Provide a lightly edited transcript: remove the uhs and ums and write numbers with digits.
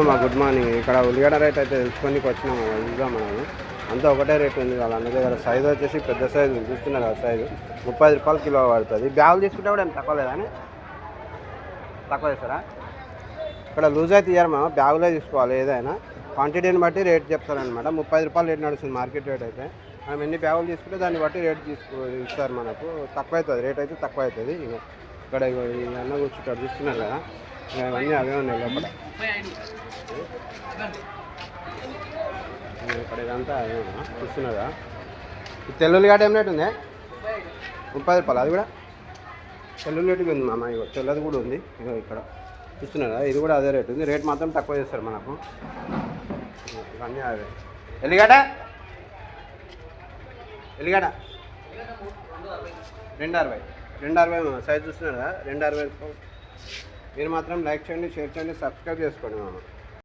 మా good morning. ఇక్కడ ఉల్లిగడ్డ రేట్ అయితే తెలుసుకొని వచ్చినాము. చూద్దాం మనం. అంతా ఒకటే రేట్ ఉంది వాళ్ళ అన్న దగ్గర. సైజు వచ్చేసి పెద్ద సైజు చూస్తున్నారు కదా, సైజు 30 రూపాయలు కిలో పడుతుంది. బ్యాగులు తీసుకుంటే కూడా ఏం తక్కువ లేదని తక్కువ చేస్తారా? ఇక్కడ లూజ్ అయితే ఇయ్యారు మనం, బ్యాగులే తీసుకోవాలి. ఏదైనా క్వాంటిటీని బట్టి రేట్ చెప్తారనమాట. 30 రూపాయలు రేట్ నడుస్తుంది మార్కెట్ రేట్ అయితే. మనం ఎన్ని బ్యాగులు తీసుకుంటే దాన్ని బట్టి రేట్ ఇస్తారు మనకు. తక్కువ అవుతుంది, రేట్ అయితే తక్కువ అవుతుంది. ఇక్కడ ఈ అన్న కూర్చుంటాడు చూస్తున్నారు కదా, ఇవన్నీ అవే ఉన్నాయి లోపల. ఇక్కడ ఇదంతా అవే చూస్తున్నారా. ఈ తెల్లుల్లిగడ్డ ఏం రేట్ ఉంది? 30 రూపాయలు. అది కూడా తెల్లుల్లిగడ్డకి ఉంది మామ. ఇగో తెల్లది కూడా ఉంది. ఇగో ఇక్కడ చూస్తున్నారా, ఇది కూడా అదే రేట్ ఉంది. రేట్ మాత్రం తక్కువ చేస్తారు మనకు. ఇవన్నీ అవే. ఎల్లిగడ్డ 260. 260 సైజ్ చూస్తున్నారు కదా, 260 రూపాయలు. మీరు మాత్రం లైక్ చేయండి, షేర్ చేయండి, సబ్స్క్రైబ్ చేసుకోండి మామ.